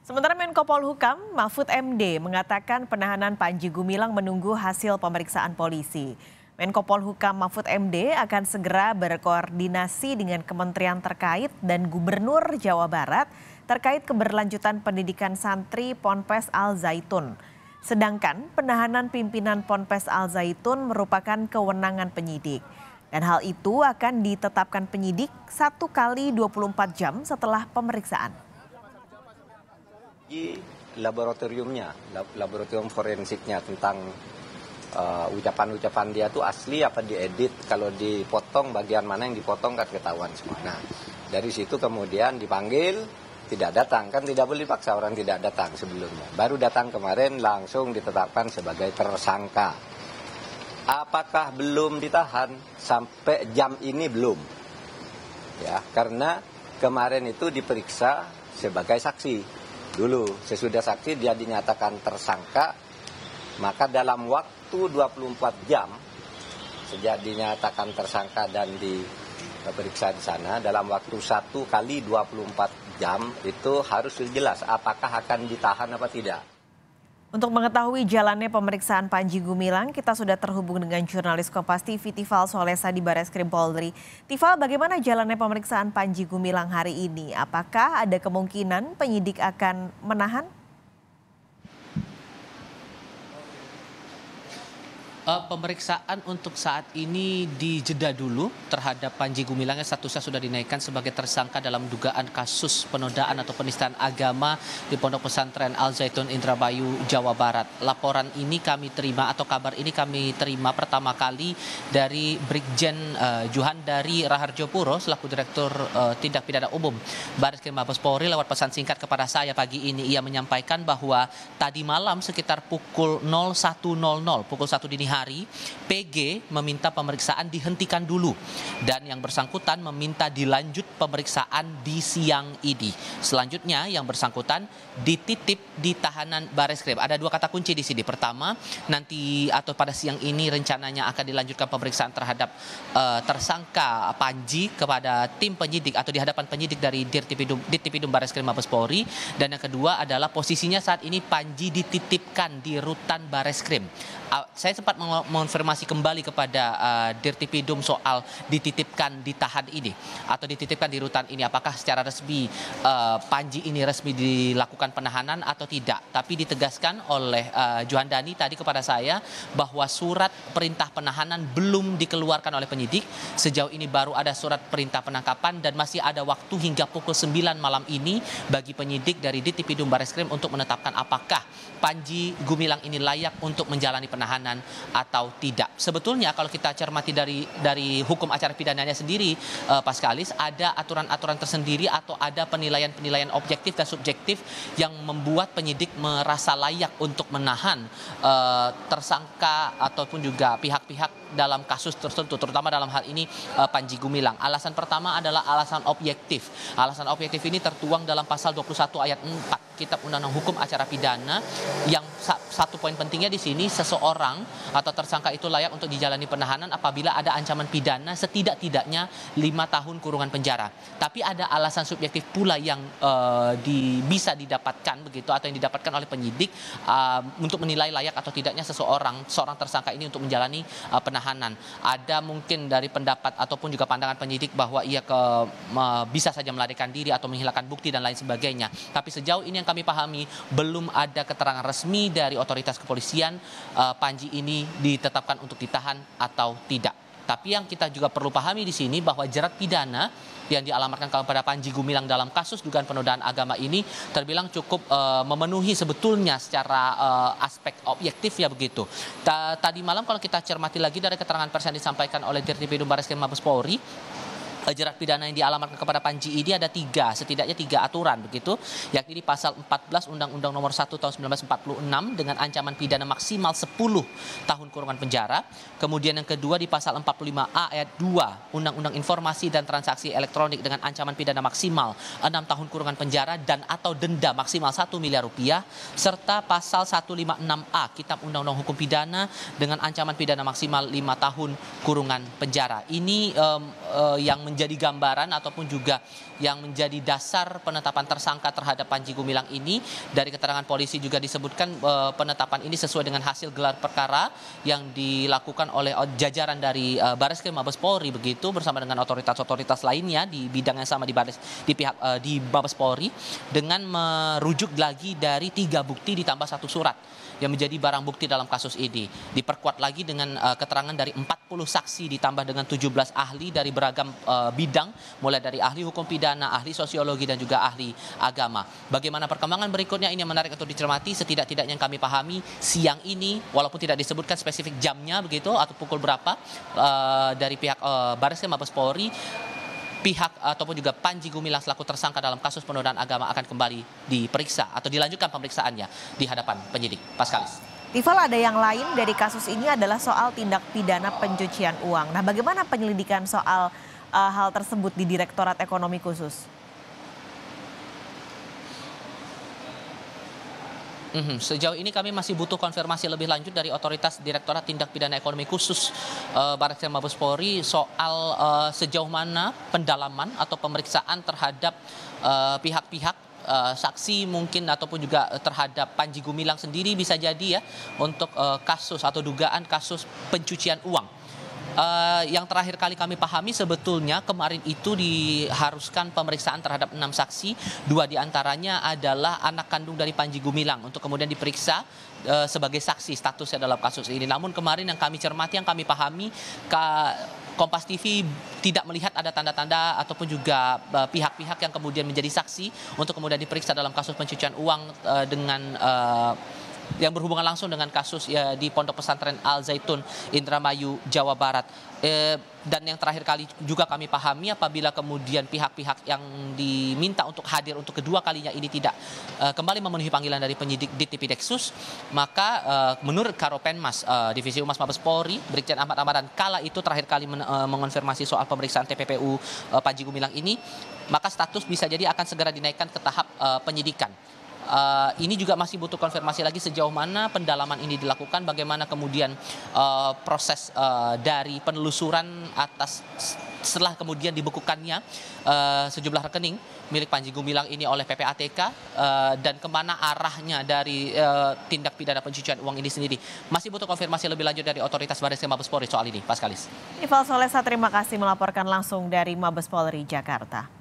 Sementara Menko Polhukam Mahfud MD mengatakan penahanan Panji Gumilang menunggu hasil pemeriksaan polisi. Menko Polhukam Mahfud MD akan segera berkoordinasi dengan kementerian terkait dan Gubernur Jawa Barat terkait keberlanjutan pendidikan santri Ponpes Al Zaitun. Sedangkan penahanan pimpinan Ponpes Al Zaitun merupakan kewenangan penyidik. Dan hal itu akan ditetapkan penyidik 1 kali 24 jam setelah pemeriksaan. Di laboratoriumnya, laboratorium forensiknya tentang ucapan-ucapan dia tuh asli apa diedit, kalau dipotong bagian mana yang dipotong kan ketahuan semua. Nah, dari situ kemudian dipanggil, tidak datang, kan tidak boleh dipaksa orang tidak datang sebelumnya. Baru datang kemarin langsung ditetapkan sebagai tersangka. Apakah belum ditahan? Sampai jam ini belum. Ya, karena kemarin itu diperiksa sebagai saksi. Dulu, sesudah saksi dia dinyatakan tersangka, maka dalam waktu 24 jam sejak dinyatakan tersangka dan diperiksa di sana, dalam waktu 1 kali 24 jam itu harus jelas apakah akan ditahan apa tidak. Untuk mengetahui jalannya pemeriksaan Panji Gumilang, kita sudah terhubung dengan jurnalis Kompas TV Tifal Solesa di Barreskrim Polri. Tifal, bagaimana jalannya pemeriksaan Panji Gumilang hari ini? Apakah ada kemungkinan penyidik akan menahan? Pemeriksaan untuk saat ini dijeda dulu terhadap Panji Gumilang yang statusnya sudah dinaikkan sebagai tersangka dalam dugaan kasus penodaan atau penistaan agama di Pondok Pesantren Al Zaitun Indramayu, Jawa Barat. Laporan ini kami terima atau kabar ini kami terima pertama kali dari Brigjen Juhandari Raharjo Puro selaku Direktur Tindak Pidana Umum Barreskrim Mabes Polri. Lewat pesan singkat kepada saya pagi ini, ia menyampaikan bahwa tadi malam sekitar pukul 01.00, pukul 1 dini hari, PG meminta pemeriksaan dihentikan dulu dan yang bersangkutan meminta dilanjut pemeriksaan di siang ini. Selanjutnya yang bersangkutan dititip di tahanan Barreskrim. Ada 2 kata kunci di sini. Pertama, nanti atau pada siang ini rencananya akan dilanjutkan pemeriksaan terhadap tersangka Panji kepada tim penyidik atau di hadapan penyidik dari Dirtipidum Barreskrim Mabes Polri. Dan yang kedua adalah posisinya saat ini Panji dititipkan di rutan Barreskrim. Saya sempat mengonfirmasi kembali kepada Dirtipidum soal dititipkan ditahan ini atau dititipkan di rutan ini. Apakah secara resmi Panji ini resmi dilakukan penahanan atau tidak. Tapi ditegaskan oleh Juhandani tadi kepada saya bahwa surat perintah penahanan belum dikeluarkan oleh penyidik. Sejauh ini baru ada surat perintah penangkapan dan masih ada waktu hingga pukul 9 malam ini bagi penyidik dari Dirtipidum Barreskrim untuk menetapkan apakah Panji Gumilang ini layak untuk menjalani penahanan atau tidak. Sebetulnya kalau kita cermati dari hukum acara pidananya sendiri, Paskalis, ada aturan-aturan tersendiri atau ada penilaian-penilaian objektif dan subjektif yang membuat penyidik merasa layak untuk menahan tersangka ataupun juga pihak-pihak dalam kasus tertentu, terutama dalam hal ini Panji Gumilang. Alasan pertama adalah alasan objektif. Alasan objektif ini tertuang dalam pasal 21 ayat 4 Kitab Undang-Undang Hukum Acara Pidana, yang satu poin pentingnya di sini, seseorang atau tersangka itu layak untuk dijalani penahanan apabila ada ancaman pidana setidak-tidaknya 5 tahun kurungan penjara. Tapi ada alasan subjektif pula yang bisa didapatkan begitu atau yang didapatkan oleh penyidik untuk menilai layak atau tidaknya seorang tersangka ini untuk menjalani penahanan. Ada mungkin dari pendapat ataupun juga pandangan penyidik bahwa ia bisa saja melarikan diri atau menghilangkan bukti dan lain sebagainya. Tapi sejauh ini yang kami pahami belum ada keterangan resmi dari otoritas kepolisian Panji ini ditetapkan untuk ditahan atau tidak. Tapi yang kita juga perlu pahami di sini bahwa jerat pidana yang dialamatkan kepada Panji Gumilang dalam kasus dugaan penodaan agama ini terbilang cukup memenuhi sebetulnya secara aspek objektif ya begitu. Tadi malam kalau kita cermati lagi dari keterangan pers yang disampaikan oleh Dirtipidum Barreskrim Mabes Polri, jerat pidana yang dialamatkan kepada Panji ini ada setidaknya tiga aturan begitu, yakni di pasal 14 Undang-Undang Nomor 1 Tahun 1946 dengan ancaman pidana maksimal 10 tahun kurungan penjara. Kemudian yang kedua di pasal 45A ayat 2 Undang-Undang Informasi dan Transaksi Elektronik dengan ancaman pidana maksimal 6 tahun kurungan penjara dan atau denda maksimal 1 miliar rupiah, serta pasal 156A Kitab Undang-Undang Hukum Pidana dengan ancaman pidana maksimal 5 tahun kurungan penjara. Ini yang menjadi gambaran ataupun juga yang menjadi dasar penetapan tersangka terhadap Panji Gumilang ini. Dari keterangan polisi juga disebutkan penetapan ini sesuai dengan hasil gelar perkara yang dilakukan oleh jajaran dari Barreskrim Mabes Polri begitu, bersama dengan otoritas-otoritas lainnya di bidang yang sama di Mabes Polri, dengan merujuk lagi dari 3 bukti ditambah 1 surat yang menjadi barang bukti dalam kasus ini. Diperkuat lagi dengan keterangan dari 40 saksi ditambah dengan 17 ahli dari beragam bidang, mulai dari ahli hukum pidana, ahli sosiologi, dan juga ahli agama. Bagaimana perkembangan berikutnya ini yang menarik untuk dicermati. Setidak-tidaknya yang kami pahami siang ini, walaupun tidak disebutkan spesifik jamnya begitu atau pukul berapa, dari pihak Barreskrim Mabes Polri, pihak ataupun juga Panji Gumilang selaku tersangka dalam kasus penodaan agama akan kembali diperiksa atau dilanjutkan pemeriksaannya di hadapan penyidik. Paskalis. Tifal, ada yang lain dari kasus ini adalah soal tindak pidana pencucian uang. Nah, bagaimana penyelidikan soal hal tersebut di Direktorat Ekonomi Khusus? Sejauh ini kami masih butuh konfirmasi lebih lanjut dari otoritas Direktorat Tindak Pidana Ekonomi Khusus Barreskrim Mabes Polri soal sejauh mana pendalaman atau pemeriksaan terhadap pihak-pihak saksi mungkin ataupun juga terhadap Panji Gumilang sendiri bisa jadi ya untuk kasus atau dugaan kasus pencucian uang. Yang terakhir kali kami pahami sebetulnya kemarin itu diharuskan pemeriksaan terhadap 6 saksi, 2 diantaranya adalah anak kandung dari Panji Gumilang untuk kemudian diperiksa sebagai saksi statusnya dalam kasus ini. Namun kemarin yang kami cermati, yang kami pahami, Kompas TV tidak melihat ada tanda-tanda ataupun juga pihak-pihak yang kemudian menjadi saksi untuk kemudian diperiksa dalam kasus pencucian uang dengan yang berhubungan langsung dengan kasus di Pondok Pesantren Al Zaitun, Indramayu, Jawa Barat. Dan yang terakhir kali juga kami pahami, apabila kemudian pihak-pihak yang diminta untuk hadir untuk kedua kalinya ini tidak kembali memenuhi panggilan dari penyidik di Tipideksus, maka menurut Karopenmas Divisi Humas Mabes Polri, Brigjen Ahmad Ramadan, kala itu terakhir kali mengonfirmasi soal pemeriksaan TPPU Panji Gumilang ini, maka status bisa jadi akan segera dinaikkan ke tahap penyidikan. Ini juga masih butuh konfirmasi lagi sejauh mana pendalaman ini dilakukan, bagaimana kemudian proses dari penelusuran atas setelah kemudian dibekukannya sejumlah rekening milik Panji Gumilang ini oleh PPATK dan kemana arahnya dari tindak pidana pencucian uang ini sendiri. Masih butuh konfirmasi lebih lanjut dari otoritas Barreskrim Mabes Polri soal ini, Paskalis. Ival Solesa, terima kasih melaporkan langsung dari Mabes Polri, Jakarta.